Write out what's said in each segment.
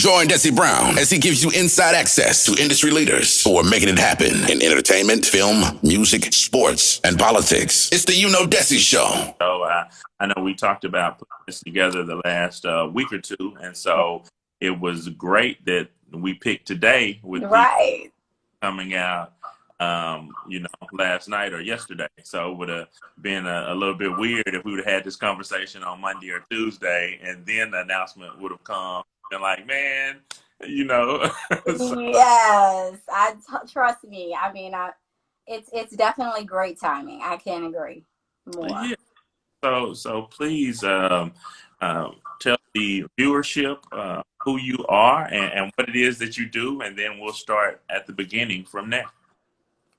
Join Dessie Brown as he gives you inside access to industry leaders who are making it happen in entertainment, film, music, sports, and politics. It's the YouKnowDessie Show. So I know we talked about putting this together the last week or two, and so it was great that we picked today with the coming out, last night or yesterday. So it would have been a little bit weird if we would have had this conversation on Monday or Tuesday, and then the announcement would have come. And like, man, So, Yes, trust me. I mean, it's definitely great timing. I can't agree more. yeah. So please tell the viewership who you are and what it is that you do, and then we'll start at the beginning from there.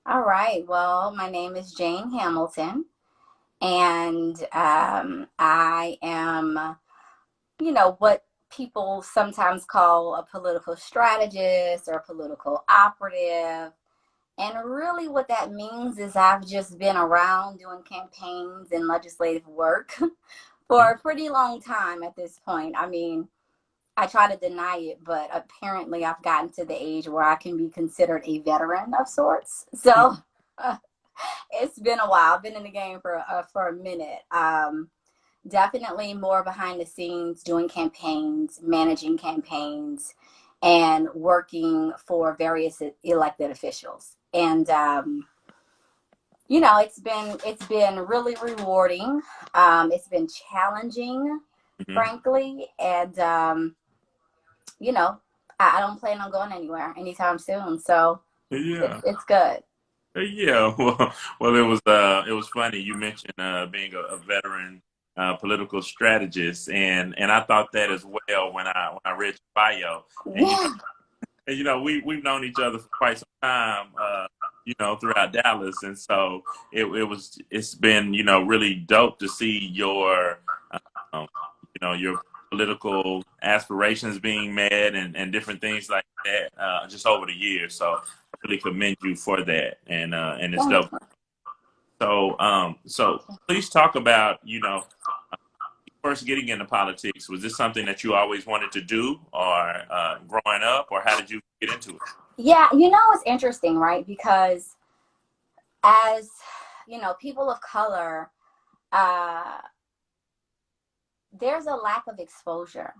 All right. Well, my name is Jane Hamilton, and I am, what people sometimes call a political strategist or a political operative. And really what that means is I've just been around doing campaigns and legislative work for a pretty long time at this point. I mean, I try to deny it, but apparently I've gotten to the age where I can be considered a veteran of sorts. So it's been a while. I've been in the game for a minute. Definitely more behind the scenes, doing campaigns, managing campaigns, and working for various elected officials. And it's been really rewarding. It's been challenging, frankly, and I don't plan on going anywhere anytime soon. So it's good. Yeah, well, it was funny. You mentioned being a veteran political strategist, and I thought that as well when I read your bio. And we've known each other for quite some time, throughout Dallas, and so it's been really dope to see your your political aspirations being met and different things like that just over the years. So I really commend you for that, and it's dope. So please talk about first getting into politics. Was this something that you always wanted to do, or growing up, or how did you get into it? Yeah, it's interesting, right? Because as people of color, there's a lack of exposure.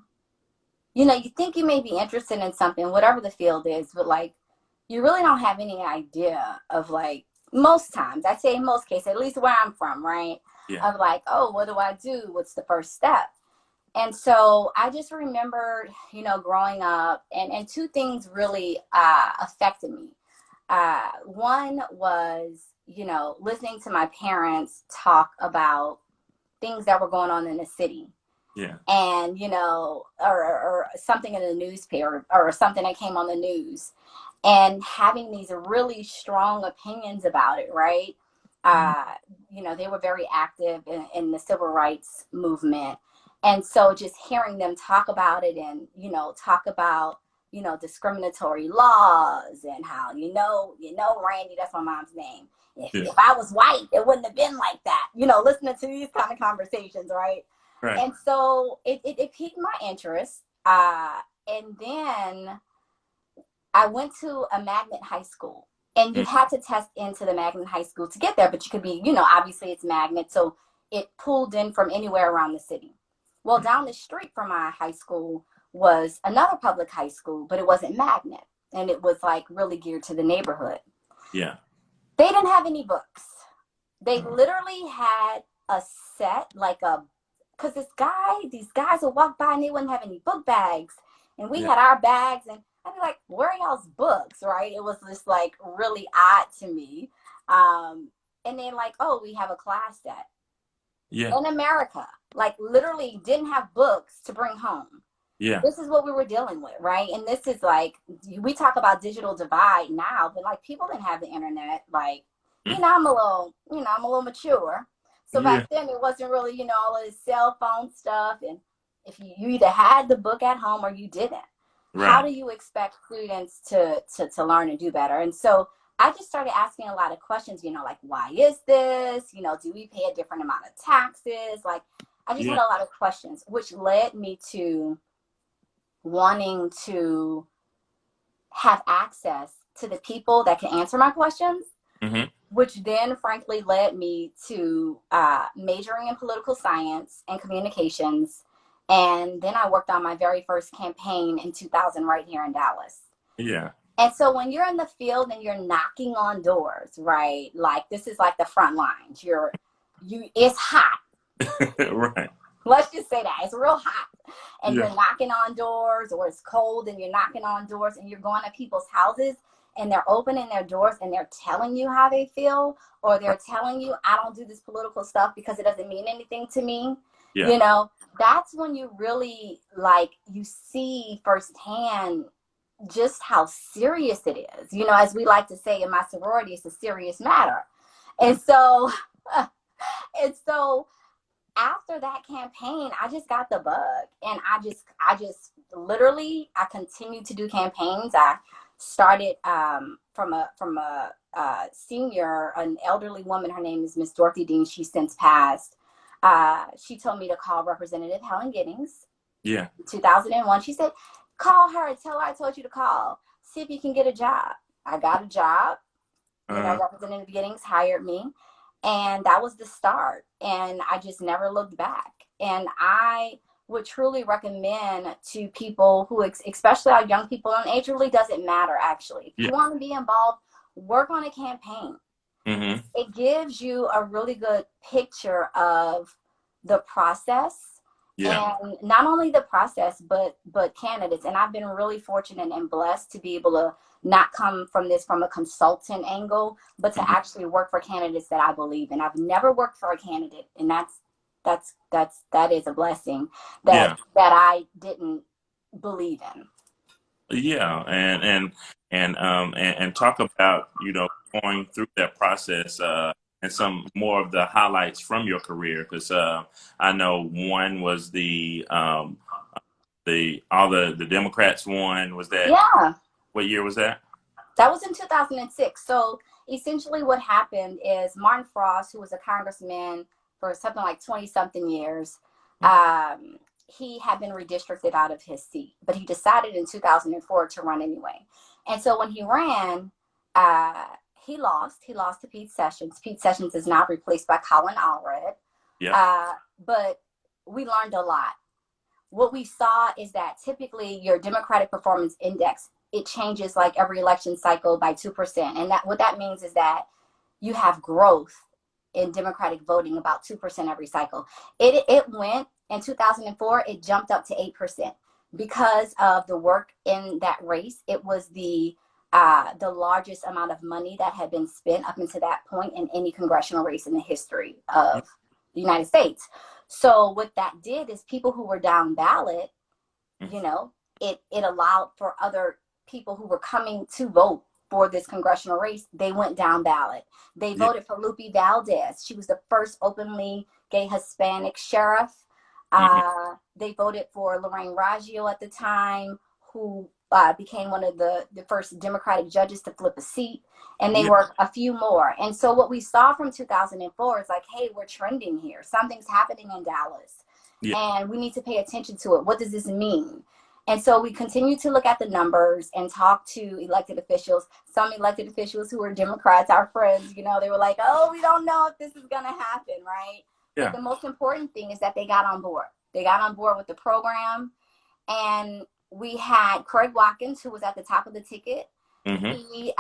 You think you may be interested in something, whatever the field is, but like you really don't have any idea of, like, most times, I'd say in most cases, at least where I'm from, right? Yeah. Of like, oh, what do I do? What's the first step? And so I just remembered, growing up, and two things really affected me. One was, listening to my parents talk about things that were going on in the city. Yeah. And, or something in the newspaper or something that came on the news, and having these really strong opinions about it, right? They were very active in the civil rights movement. And so just hearing them talk about it and, talk about, discriminatory laws and how, Randy, that's my mom's name. If I was white, it wouldn't have been like that. Listening to these kind of conversations, right? Right. And so it piqued my interest. And then I went to a magnet high school, and you had to test into the magnet high school to get there, but you could be, obviously it's magnet. So it pulled in from anywhere around the city. Well, down the street from my high school was another public high school, but it wasn't magnet. And it was like really geared to the neighborhood. Yeah. They didn't have any books. They literally had a set, because these guys would walk by and they wouldn't have any book bags. And we had our bags, and I'd be like, where are y'all's books, right? It was just like really odd to me. And then like, oh, we have a class set. Yeah. In America, like literally didn't have books to bring home. Yeah. This is what we were dealing with, right? And this is like, we talk about digital divide now, but like people didn't have the internet. Like, I'm a little mature. So back then it wasn't really, all of this cell phone stuff. And if you either had the book at home or you didn't. Right. How do you expect students to learn and do better? And so I just started asking a lot of questions, like, why is this? Do we pay a different amount of taxes? Like, I just had a lot of questions, which led me to wanting to have access to the people that can answer my questions, Mm-hmm. which then frankly led me to majoring in political science and communications. And then I worked on my very first campaign in 2000 right here in Dallas. Yeah. And so when you're in the field and you're knocking on doors, right? Like this is like the front lines. It's hot. Right. Let's just say that it's real hot. And Yeah. you're knocking on doors, or it's cold and you're knocking on doors, and you're going to people's houses and they're opening their doors and they're telling you how they feel, or they're telling you, I don't do this political stuff because it doesn't mean anything to me. Yeah. You know, that's when you really like, you see firsthand just how serious it is. You know, as we like to say in my sorority, it's a serious matter. And so, and so after that campaign, I just got the bug, and I just literally, I continued to do campaigns. I started from a senior, an elderly woman. Her name is Miss Dorothy Dean. She's since passed. She told me to call Representative Helen Giddings. Yeah. 2001. She said, call her and tell her I told you to call. See if you can get a job. I got a job. You know, Representative Giddings hired me. And that was the start. And I just never looked back. And I would truly recommend to people who, especially our young people, and age really doesn't matter, actually. If you want to be involved, work on a campaign. Mm-hmm. It gives you a really good picture of the process. Yeah. And not only the process, but candidates. And I've been really fortunate and blessed to be able to not come from this from a consultant angle, but to actually work for candidates that I believe in. I've never worked for a candidate, and that is a blessing that I didn't believe in. Yeah, and talk about, you know, going through that process and some more of the highlights from your career, because I know one was the Democrats won. Was that? Yeah. What year was that? That was in 2006. So essentially what happened is Martin Frost, who was a congressman for something like 20-something years, he had been redistricted out of his seat. But he decided in 2004 to run anyway. And so when he ran, he lost. He lost to Pete Sessions. Pete Sessions is now replaced by Colin Allred. Yeah. But we learned a lot. What we saw is that typically your Democratic Performance Index, it changes like every election cycle by 2%. And that what that means is that you have growth in Democratic voting about 2% every cycle. It went in 2004, it jumped up to 8% because of the work in that race. It was the largest amount of money that had been spent up until that point in any congressional race in the history of the United States. So what that did is people who were down ballot, you know, it allowed for other people who were coming to vote for this congressional race. They went down ballot. They voted for Lupe Valdez. She was the first openly gay Hispanic sheriff. They voted for Lorraine Raggio at the time, who became one of the first Democratic judges to flip a seat. And they were a few more. And so what we saw from 2004 is like, hey, we're trending here. Something's happening in Dallas. And we need to pay attention to it. What does this mean? And so we continue to look at the numbers and talk to elected officials. Some elected officials who are Democrats, our friends, you know, they were like, oh, we don't know if this is going to happen, right? Yeah. But the most important thing is that they got on board. They got on board with the program. And we had Craig Watkins, who was at the top of the ticket. He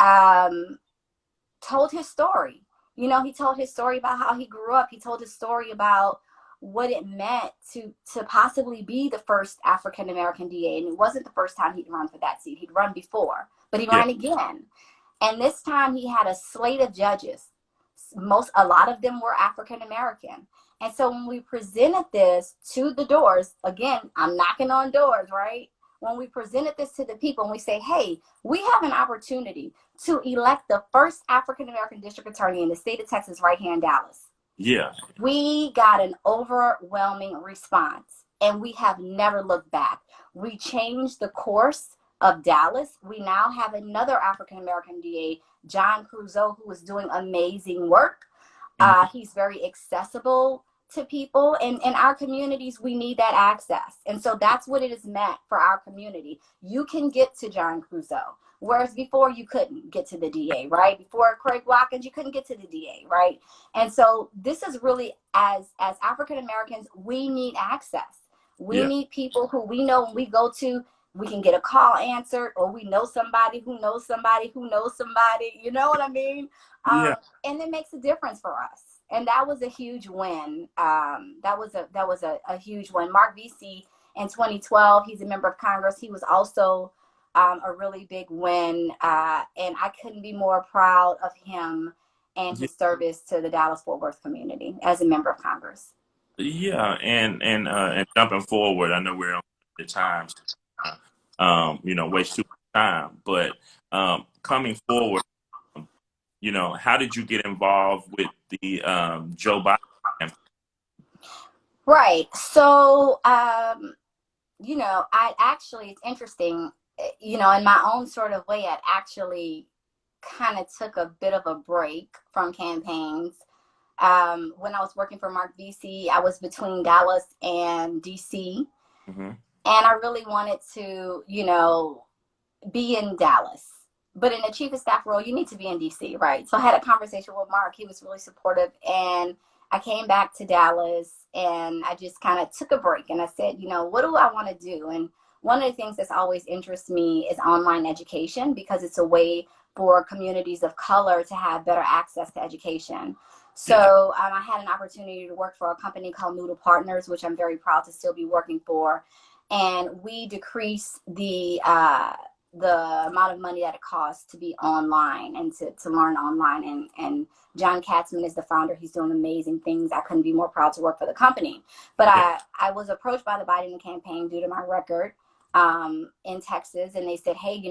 told his story. You know, he told his story about how he grew up. He told his story about what it meant to possibly be the first African-American DA. And it wasn't the first time he'd run for that seat. He'd run before, but he ran again. And this time he had a slate of judges. A lot of them were African-American. And so when we presented this to the doors, again, I'm knocking on doors, right? When we presented this to the people and we say, hey, we have an opportunity to elect the first African-American district attorney in the state of Texas right here in Dallas. Yeah. We got an overwhelming response, and we have never looked back. We changed the course of Dallas. We now have another African-American DA, John Crusoe, who is doing amazing work. He's very accessible to people in our communities. We need that access. And so that's what it is meant for our community. You can get to John Crusoe, whereas before you couldn't get to the DA, right? Before Craig Watkins, you couldn't get to the DA, right? And so this is really, as African Americans, we need access. We need people who we know when we go to, we can get a call answered, or we know somebody who knows somebody who knows somebody, you know what I mean? And it makes a difference for us. And that was a huge win. That was a huge win. Mark Vesey in 2012, he's a member of Congress. He was also a really big win. And I couldn't be more proud of him and his service to the Dallas-Fort Worth community as a member of Congress. Yeah, and jumping forward, I know we're on the times, waste too much time, but coming forward, how did you get involved with the Joe Biden campaign? Right. So, it's interesting, in my own sort of way, I actually kind of took a bit of a break from campaigns. When I was working for Mark Vesey, I was between Dallas and DC. Mm-hmm. And I really wanted to, be in Dallas. But in a chief of staff role, you need to be in DC, right? So I had a conversation with Mark. He was really supportive. And I came back to Dallas and I just kind of took a break. And I said, what do I want to do? And one of the things that's always interests me is online education, because it's a way for communities of color to have better access to education. So I had an opportunity to work for a company called Noodle Partners, which I'm very proud to still be working for. And we decrease the amount of money that it costs to be online and to learn online. And John Katzman is the founder. He's doing amazing things. I couldn't be more proud to work for the company. But I was approached by the Biden campaign due to my record in Texas. And they said, hey,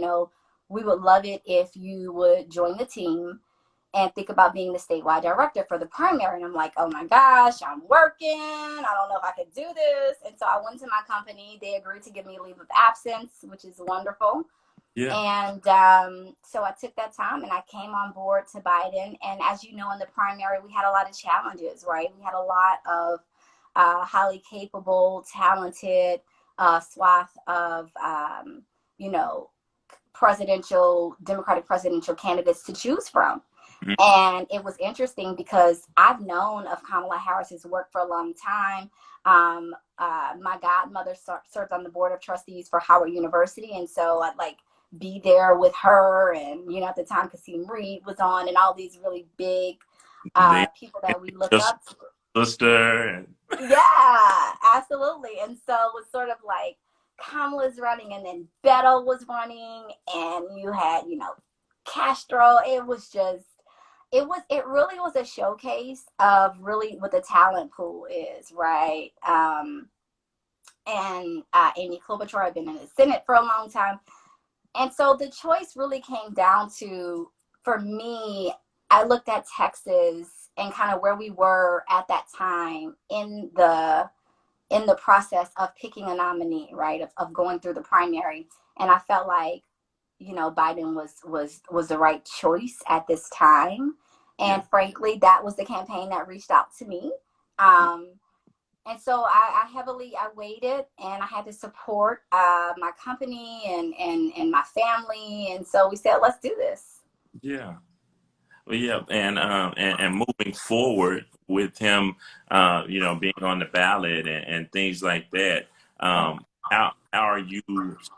we would love it if you would join the team and think about being the statewide director for the primary. And I'm like, oh my gosh, I'm working. I don't know if I could do this. And so I went to my company. They agreed to give me a leave of absence, which is wonderful. Yeah. And so I took that time and I came on board to Biden. And as you know, in the primary, we had a lot of challenges, right? We had a lot of highly capable, talented swath of, Democratic presidential candidates to choose from. Mm-hmm. And it was interesting because I've known of Kamala Harris's work for a long time. My godmother served on the board of trustees for Howard University. And so I'd be there with her. And, at the time, Kasim Reed was on and all these really big people that we look up to. Sister. Yeah, absolutely. And so it was sort of like Kamala's running and then Beto was running and you had, Castro. It really was a showcase of really what the talent pool is, right? And Amy Klobuchar had been in the Senate for a long time. And so the choice really came down to, for me, I looked at Texas and kind of where we were at that time in the process of picking a nominee, right? Of going through the primary. And I felt like, Biden was the right choice at this time. And frankly, that was the campaign that reached out to me. And so I waited and I had to support my company and my family. And so we said, let's do this. Yeah. Well, yeah. And moving forward with him, being on the ballot and things like that, how are you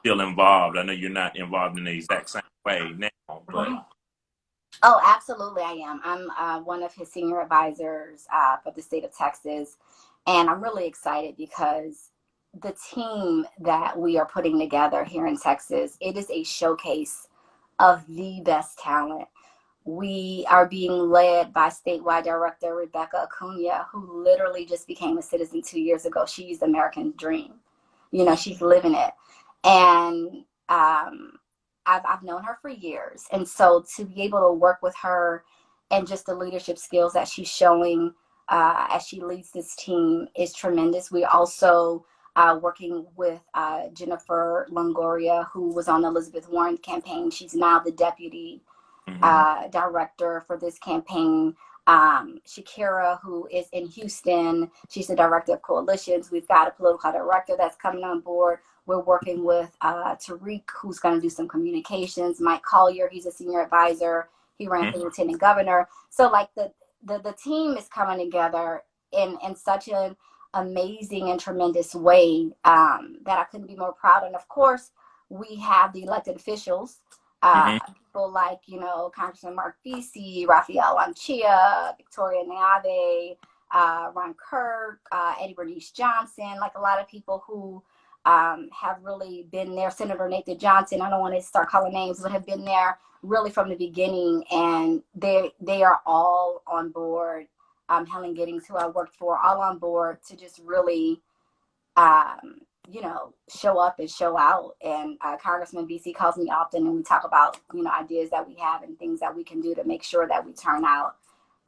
still involved? I know you're not involved in the exact same way now, but. Oh, absolutely, I am. I'm one of his senior advisors for the state of Texas. And I'm really excited because the team that we are putting together here in Texas, it is a showcase of the best talent. We are being led by statewide director Rebecca Acuna, who literally just became a citizen 2 years ago. She's the American dream. She's living it. And I've known her for years. And so to be able to work with her and just the leadership skills that she's showing as she leads this team is tremendous. We're also working with Jennifer Longoria, who was on Elizabeth Warren's campaign. She's now the deputy director for this campaign. Shakira, who is in Houston. She's the director of coalitions. We've got a political director that's coming on board. We're working with Tariq, who's going to do some communications. Mike Collier, he's a senior advisor. He ran for lieutenant governor. So like the team is coming together in such an amazing and tremendous way that I couldn't be more proud. And of course, we have the elected officials, people like, Congressman Mark Vesey, Raphael Lanchia, Victoria Neave, Ron Kirk, Eddie Bernice Johnson, like a lot of people who have really been there. Senator Nathan Johnson, I don't want to start calling names, but have been there really from the beginning. And they are all on board. Helen Giddings, who I worked for, all on board to just really, show up and show out. And Congressman BC calls me often, and we talk about, ideas that we have and things that we can do to make sure that we turn out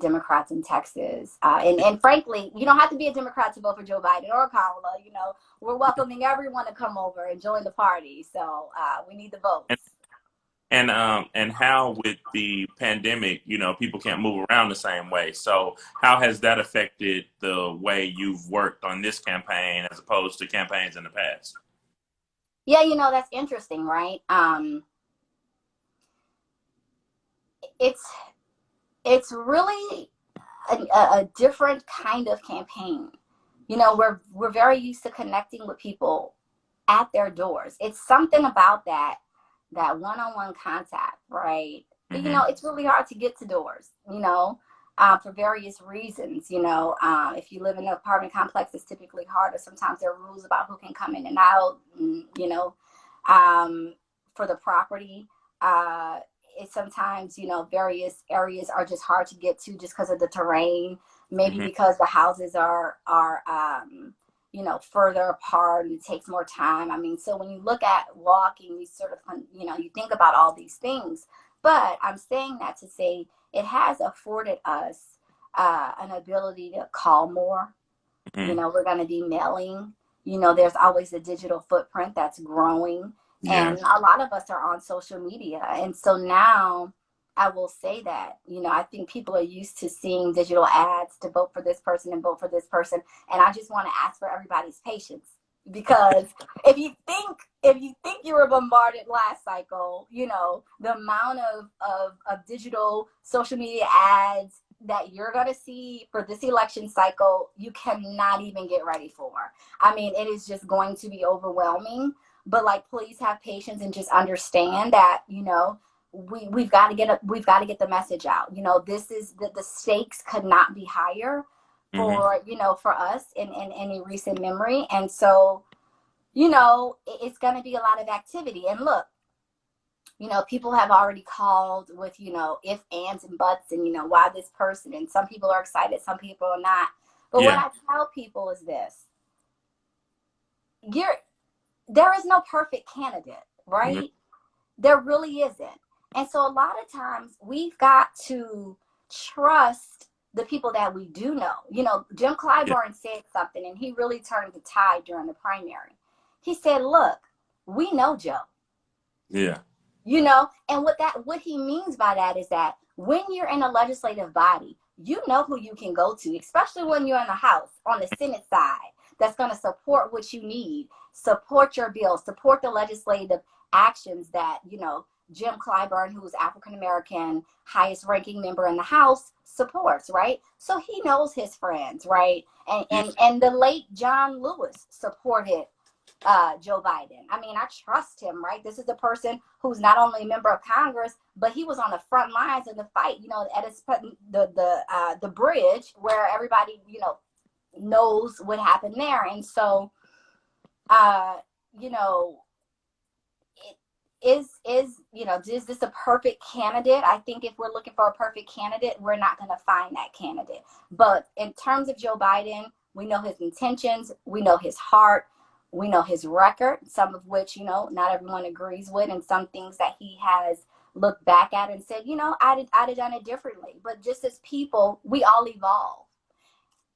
Democrats in Texas. And frankly, you don't have to be a Democrat to vote for Joe Biden or Kamala. We're welcoming everyone to come over and join the party. So we need the votes. And how with the pandemic, people can't move around the same way. So how has that affected the way you've worked on this campaign as opposed to campaigns in the past? Yeah, that's interesting, right? It's really a different kind of campaign. We're very used to connecting with people at their doors. It's something about that one-on-one contact, right? But, it's really hard to get to doors, for various reasons. If you live in an apartment complex, it's typically harder. Sometimes there are rules about who can come in and out, for the property. It's sometimes, various areas are just hard to get to just because of the terrain, maybe because the houses are further apart and it takes more time. So when you look at walking, you sort of, you think about all these things. But I'm saying that to say it has afforded us an ability to call more. We're going to be mailing. There's always a digital footprint that's growing. And a lot of us are on social media. And so now I will say that, I think people are used to seeing digital ads to vote for this person and vote for this person. And I just want to ask for everybody's patience, because if you think you were bombarded last cycle, the amount of digital social media ads that you're going to see for this election cycle, you cannot even get ready for. It is just going to be overwhelming. But please have patience and just understand that, we've got to get the message out. This is the stakes could not be higher for us in any recent memory. And so, it's going to be a lot of activity. And look, people have already called with, if, ands, and buts, and, why this person. And some people are excited, some people are not. But what I tell people is this. There is no perfect candidate, right? There really isn't. And so a lot of times we've got to trust the people that we do know. Jim Clyburn said something, and he really turned the tide during the primary. He said, look, we know Joe. Yeah. And what he means by that is that when you're in a legislative body, you know who you can go to, especially when you're in the House on the Senate side, that's going to support what you need, support your bill, support the legislative actions that, Jim Clyburn, who's African-American, highest ranking member in the House, supports, right? So he knows his friends, right? And the late John Lewis supported Joe Biden. I trust him, right? This is a person who's not only a member of Congress, but he was on the front lines of the fight, at the bridge where everybody, knows what happened there. And so, is this a perfect candidate? I think if we're looking for a perfect candidate, we're not going to find that candidate. But in terms of Joe Biden, we know his intentions, we know his heart, we know his record, some of which, not everyone agrees with, and some things that he has looked back at and said, I'd have done it differently. But just as people, we all evolve.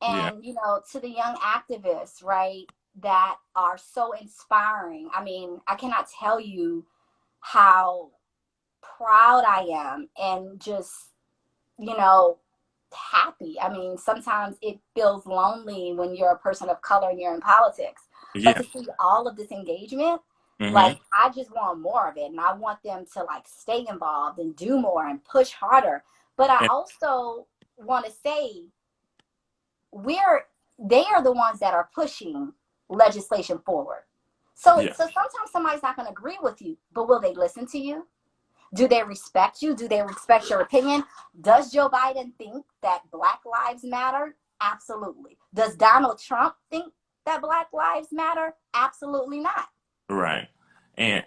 And, to the young activists, right, that are so inspiring. I cannot tell you how proud I am and just, happy. I mean, sometimes it feels lonely when you're a person of color and you're in politics. But Yeah. to see all of this engagement, Mm-hmm. like, I just want more of it. And I want them to like stay involved and do more and push harder. But I And, also want to say they are the ones that are pushing legislation forward. So yeah. sometimes somebody's not going to agree with you, but will they listen to you? Do they respect you? Do they respect your opinion? Does Joe Biden think that Black Lives Matter? Absolutely. Does Donald Trump think that Black Lives Matter? Absolutely not. Right. And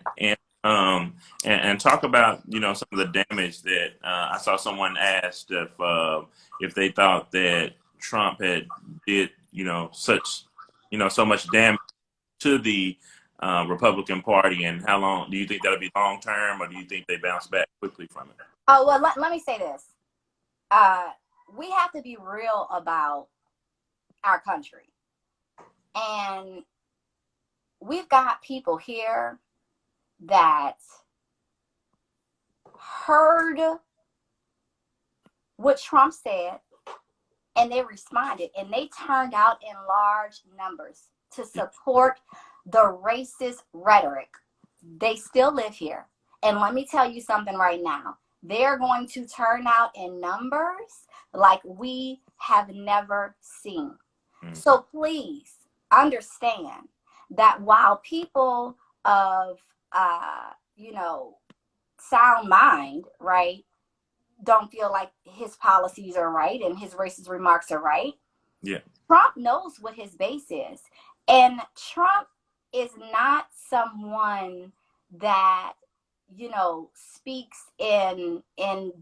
talk about, some of the damage that I saw someone asked if they thought that Trump had did, so much damage to the Republican Party, and how long do you think that'll be long term, or do you think they bounce back quickly from it? Oh, well, let me say this. We have to be real about our country. And we've got people here that heard what Trump said and they responded and they turned out in large numbers to support the racist rhetoric. They still live here. And let me tell you something right now. They're going to turn out in numbers like we have never seen. So please understand that while people of, sound mind, right, don't feel like his policies are right and his racist remarks are right, Yeah. Trump knows what his base is. And Trump is not someone that, speaks in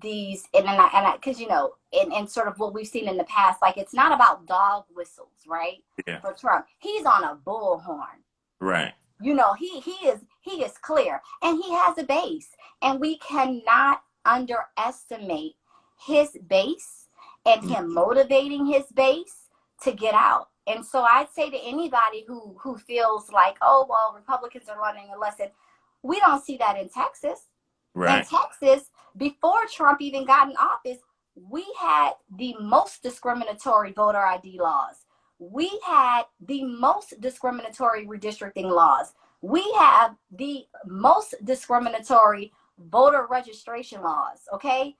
these, because, in sort of what we've seen in the past, like, it's not about dog whistles, right? Yeah. For Trump, he's on a bullhorn. Right. He is clear, and he has a base, and we cannot underestimate his base and him motivating his base to get out. And so I'd say to anybody who feels like, oh, well, Republicans are learning a lesson, we don't see that in Texas. Right. In Texas, before Trump even got in office, we had the most discriminatory voter ID laws. We had the most discriminatory redistricting laws. We have the most discriminatory voter registration laws, okay?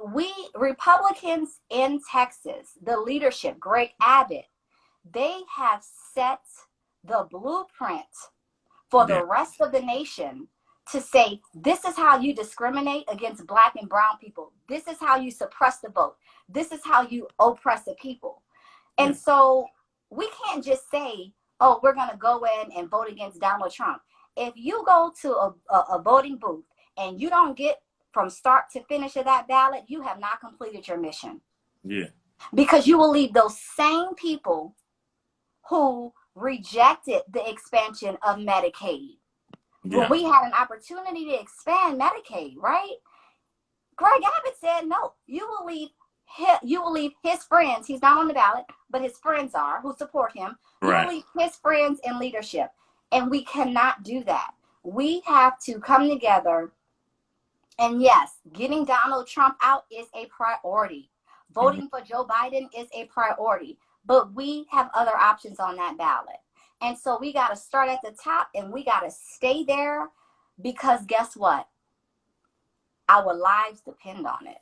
We Republicans in Texas, the leadership, Greg Abbott, they have set the blueprint for the rest of the nation to say, this is how you discriminate against Black and brown people. This is how you suppress the vote. This is how you oppress the people. And so we can't just say, oh, we're going to go in and vote against Donald Trump. If you go to a voting booth and you don't get from start to finish of that ballot, you have not completed your mission. Yeah. Because you will leave those same people who rejected the expansion of Medicaid. Yeah. When we had an opportunity to expand Medicaid, right? Greg Abbott said, no, you will leave his friends. He's not on the ballot, but his friends are, who support him. You will leave his friends in leadership. And we cannot do that. We have to come together. And yes, getting Donald Trump out is a priority. Voting for Joe Biden is a priority. But we have other options on that ballot. And so we got to start at the top and we got to stay there, because guess what? Our lives depend on it.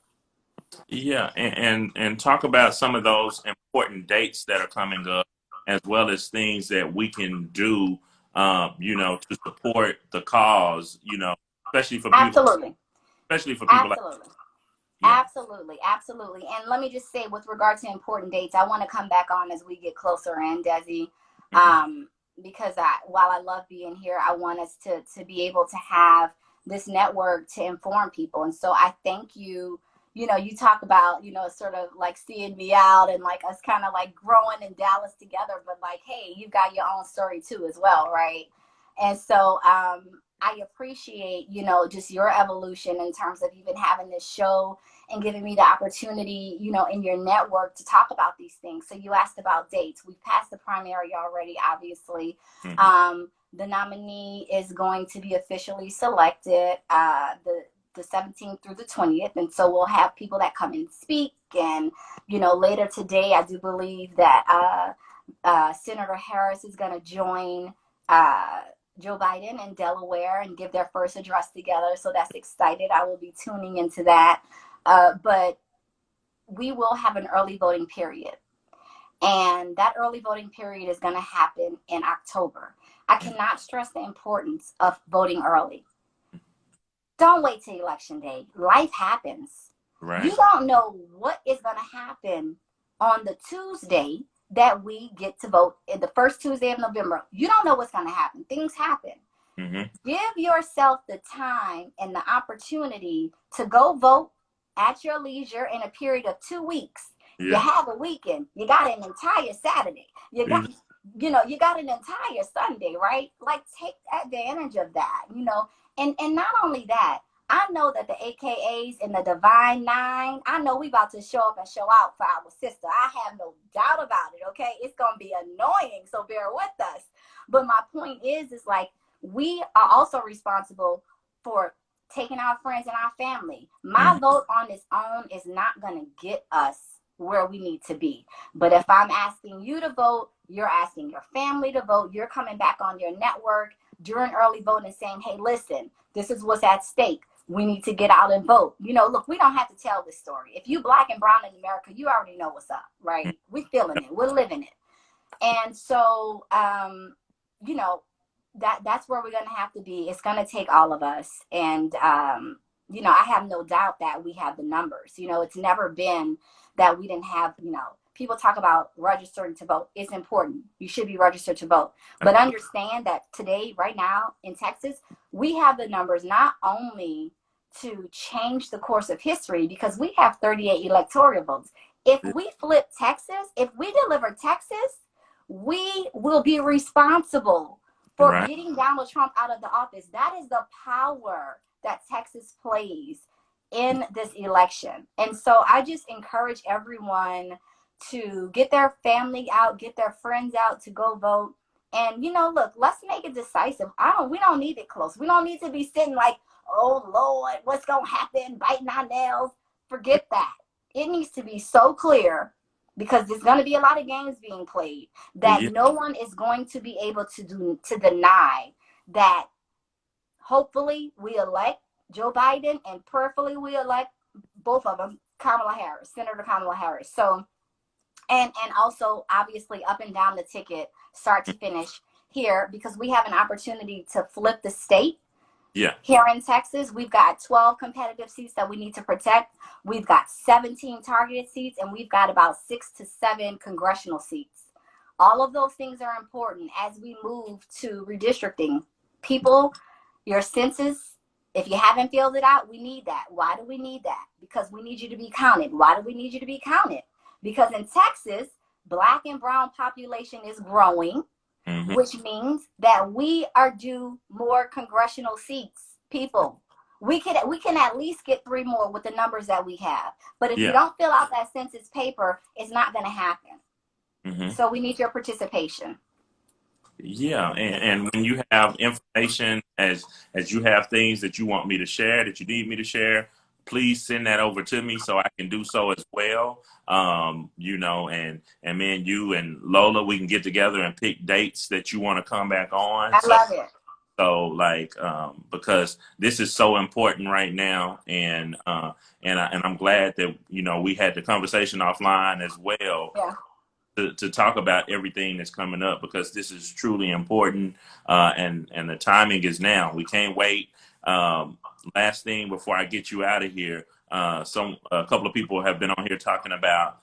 Yeah, and talk about some of those important dates that are coming up, as well as things that we can do, to support the cause, especially for people, Absolutely. especially for people Absolutely. Yeah. Absolutely. And let me just say, with regard to important dates, I want to come back on as we get closer in, Dessie, because while I love being here, I want us to be able to have this network to inform people. And so I thank you. You talk about, sort of like seeing me out and like us kind of like growing in Dallas together, but like, hey, you've got your own story too as well, right? And so I appreciate, just your evolution in terms of even having this show and giving me the opportunity, in your network to talk about these things. So you asked about dates. We've passed the primary already, obviously. The nominee is going to be officially selected. the 17th through the 20th. And so we'll have people that come and speak. And, later today, I do believe that Senator Harris is going to join Joe Biden in Delaware and give their first address together. So that's excited. I will be tuning into that. But we will have an early voting period. And that early voting period is going to happen in October. I cannot stress the importance of voting early. Don't wait till election day. Life happens. Right. You don't know what is going to happen on the Tuesday that we get to vote, in the first Tuesday of November. You don't know what's going to happen. Things happen. Mm-hmm. Give yourself the time and the opportunity to go vote at your leisure in a period of 2 weeks. Yeah. You have a weekend. You got an entire Saturday. You got, you got an entire Sunday, right? Like, take advantage of that, And not only that, I know that the AKAs and the Divine Nine, I know we about to show up and show out for our sister. I have no doubt about it, okay? It's going to be annoying, so bear with us. But my point is like, we are also responsible for taking our friends and our family. My vote on its own is not going to get us where we need to be. But if I'm asking you to vote, you're asking your family to vote, you're coming back on your network during early voting and saying, hey, listen, this is what's at stake. We need to get out and vote. Look, we don't have to tell this story. If you Black and brown in America, you already know what's up, right? We're feeling it. We're living it. And so, that's where we're going to have to be. It's going to take all of us. And, I have no doubt that we have the numbers. It's never been that we didn't have, people talk about registering to vote. It's important. You should be registered to vote. But understand that today, right now in Texas, we have the numbers not only to change the course of history, because we have 38 electoral votes. If we flip Texas, if we deliver Texas, we will be responsible for getting Donald Trump out of the office. That is the power that Texas plays in this election. And so I just encourage everyone to get their family out, get their friends out to go vote. And, look, let's make it decisive. We don't need it close. We don't need to be sitting like, oh, Lord, what's going to happen? Biting our nails. Forget that. It needs to be so clear, because there's going to be a lot of games being played, that no one is going to be able to deny that hopefully we elect Joe Biden, and prayerfully we elect both of them, Senator Kamala Harris. So, and also obviously up and down the ticket, start to finish here, because we have an opportunity to flip the state. Yeah. Here in Texas, we've got 12 competitive seats that we need to protect. We've got 17 targeted seats, and we've got about 6 to 7 congressional seats. All of those things are important as we move to redistricting. People, your census, if you haven't filled it out, we need that. Why do we need that? Because we need you to be counted. Why do we need you to be counted? Because in Texas, Black and brown population is growing. Mm-hmm. Which means that we are due more congressional seats. People, we can at least get 3 more with the numbers that we have. But if you don't fill out that census paper, it's not going to happen. Mm-hmm. So we need your participation. Yeah, and when you have information, as you have things that you want me to share, that you need me to share, please send that over to me so I can do so as well. And me and you and Lola, we can get together and pick dates that you want to come back on. I love it. So because this is so important right now, and I'm glad that, we had the conversation offline as well. Yeah. To talk about everything that's coming up, because this is truly important, and the timing is now. We can't wait. Last thing before I get you out of here, a couple of people have been on here talking about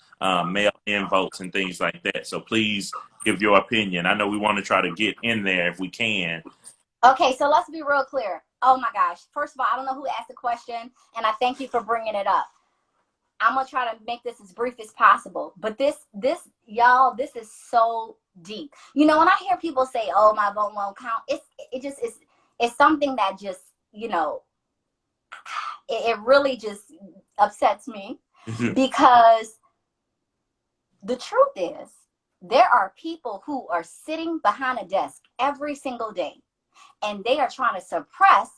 mail-in votes and things like that. So please give your opinion. I know we want to try to get in there if we can. Okay, so let's be real clear. Oh my gosh. First of all, I don't know who asked the question, and I thank you for bringing it up. I'm going to try to make this as brief as possible. But this is so deep. When I hear people say, oh, my vote won't count, it's something that just, it really just upsets me. Because the truth is, there are people who are sitting behind a desk every single day, and they are trying to suppress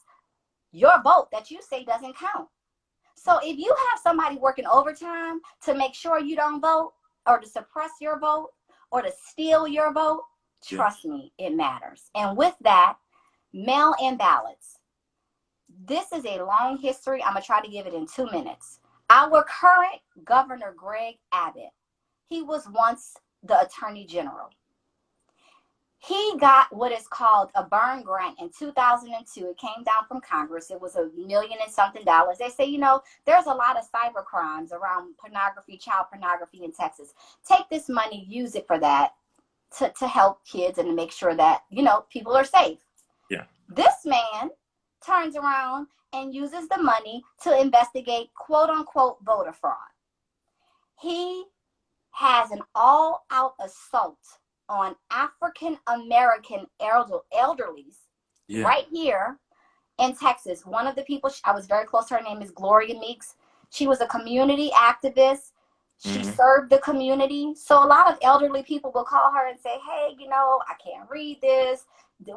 your vote that you say doesn't count. So if you have somebody working overtime to make sure you don't vote, or to suppress your vote, or to steal your vote, trust me, it matters. And with that, mail-in ballots. This is a long history. I'm going to try to give it in 2 minutes. Our current Governor Greg Abbott, he was once the Attorney General. He got what is called a burn grant in 2002. It came down from Congress. It was $1 million and something. They say, you know, there's a lot of cyber crimes around pornography, child pornography in Texas. Take this money, use it for that, to help kids and to make sure that, you know, people are safe. Yeah. This man turns around and uses the money to investigate quote unquote voter fraud. He has an all-out assault on African-American elderlies right here in Texas. One of the people, I was very close to her, name is Gloria Meeks. She was a community activist. She served the community. So a lot of elderly people will call her and say, hey, you know, I can't read this.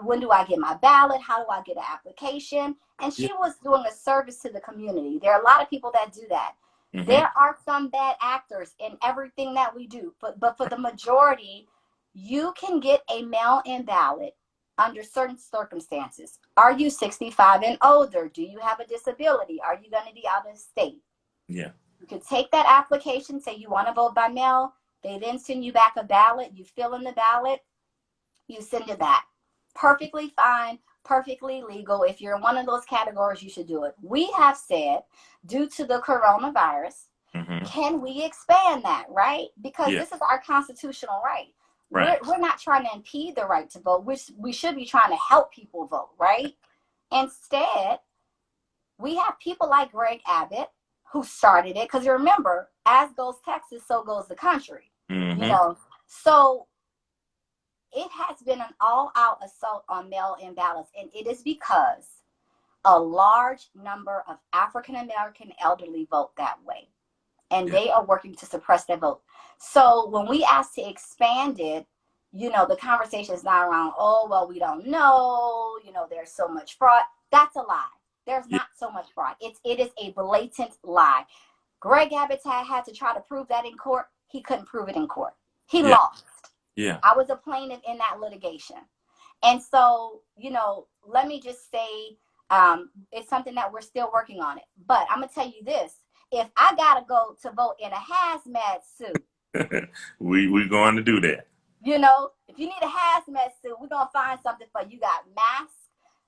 When do I get my ballot? How do I get an application? And she was doing a service to the community. There are a lot of people that do that. There are some bad actors in everything that we do. But for the majority, you can get a mail-in ballot under certain circumstances. Are you 65 and older? Do you have a disability? Are you going to be out of state? Yeah. You can take that application, say you want to vote by mail. They then send you back a ballot. You fill in the ballot. You send it back. Perfectly fine, perfectly legal. If you're in one of those categories, you should do it. We have said, due to the coronavirus, can we expand that, right? Because this is our constitutional right. We're not trying to impede the right to vote. We should be trying to help people vote, right? Instead, we have people like Greg Abbott who started it. Because you remember, as goes Texas, so goes the country. You know, so it has been an all-out assault on mail-in ballots, and it is because a large number of African-American elderly vote that way, and they are working to suppress their vote. So when we ask to expand it, you know, the conversation is not around, oh, well, we don't know, you know, there's so much fraud. That's a lie. There's not so much fraud. It is a blatant lie. Greg Abbott had to try to prove that in court. He couldn't prove it in court. He lost. Yeah. I was a plaintiff in that litigation. And so, you know, let me just say, it's something that we're still working on it. But I'm going to tell you this. If I got to go to vote in a hazmat suit. We're going to do that. You know, if you need a hazmat suit, we're going to find something for you. You got masks.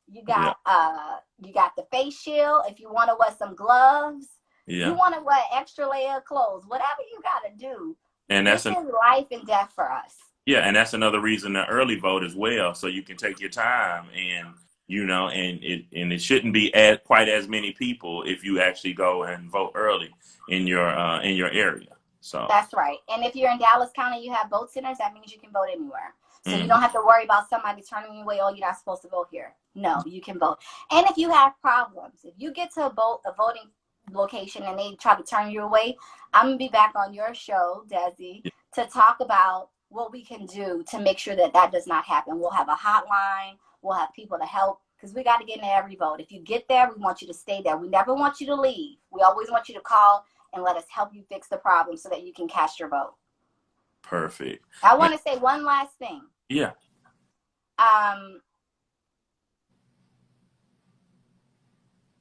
You got the face shield. If you want to wear some gloves. You want to wear extra layer of clothes. Whatever you got to do. And this is life and death for us. Yeah, and that's another reason to early vote as well, so you can take your time, and you know, and it shouldn't be quite as many people if you actually go and vote early in your area. So that's right. And if you're in Dallas County, you have vote centers. That means you can vote anywhere. So you don't have to worry about somebody turning you away. Oh, you're not supposed to vote here. No, you can vote. And if you have problems, if you get to a voting location and they try to turn you away, I'm gonna be back on your show, Dessie, to talk about what we can do to make sure that that does not happen. We'll have a hotline. We'll have people to help, because we got to get into every vote. If you get there, we want you to stay there. We never want you to leave. We always want you to call and let us help you fix the problem so that you can cast your vote. Perfect. I want to say one last thing. Yeah.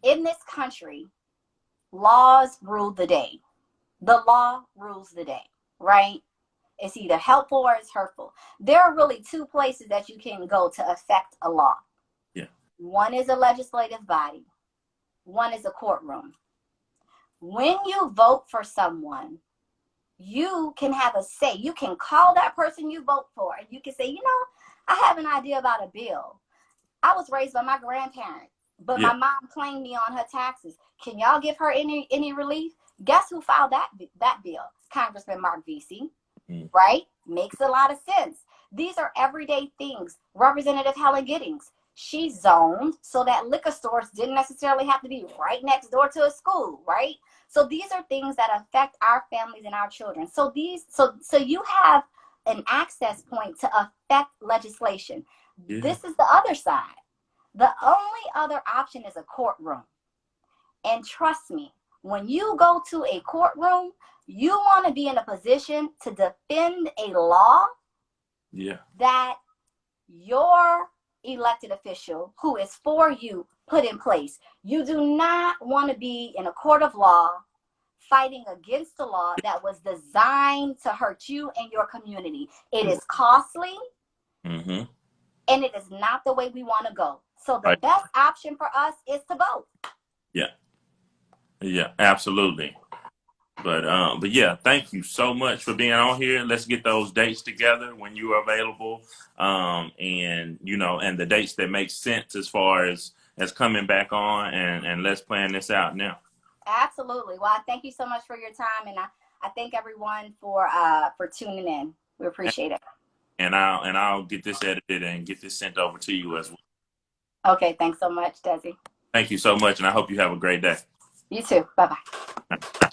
In this country, laws rule the day. The law rules the day, right? It's either helpful or it's hurtful. There are really two places that you can go to affect a law. Yeah. One is a legislative body. One is a courtroom. When you vote for someone, you can have a say. You can call that person you vote for, and you can say, you know, I have an idea about a bill. I was raised by my grandparents, but my mom claimed me on her taxes. Can y'all give her any relief? Guess who filed that bill? Congressman Mark Vesey. Right? Makes a lot of sense. These are everyday things. Representative Helen Giddings, she zoned so that liquor stores didn't necessarily have to be right next door to a school, right? So these are things that affect our families and our children. So you have an access point to affect legislation. This is the other side. The only other option is a courtroom. And trust me, when you go to a courtroom, you want to be in a position to defend a law that your elected official, who is for you, put in place. You do not want to be in a court of law fighting against a law that was designed to hurt you and your community. It is costly, and it is not the way we want to go. So the best option for us is to vote. Yeah, absolutely. But yeah, thank you so much for being on here. Let's get those dates together when you are available, and and the dates that make sense as far as coming back on, and let's plan this out now. Absolutely. Well, I thank you so much for your time, and I thank everyone for tuning in. We appreciate it. And I'll get this edited and get this sent over to you as well. Okay, thanks so much, Dessie. Thank you so much, and I hope you have a great day. You too. Bye-bye.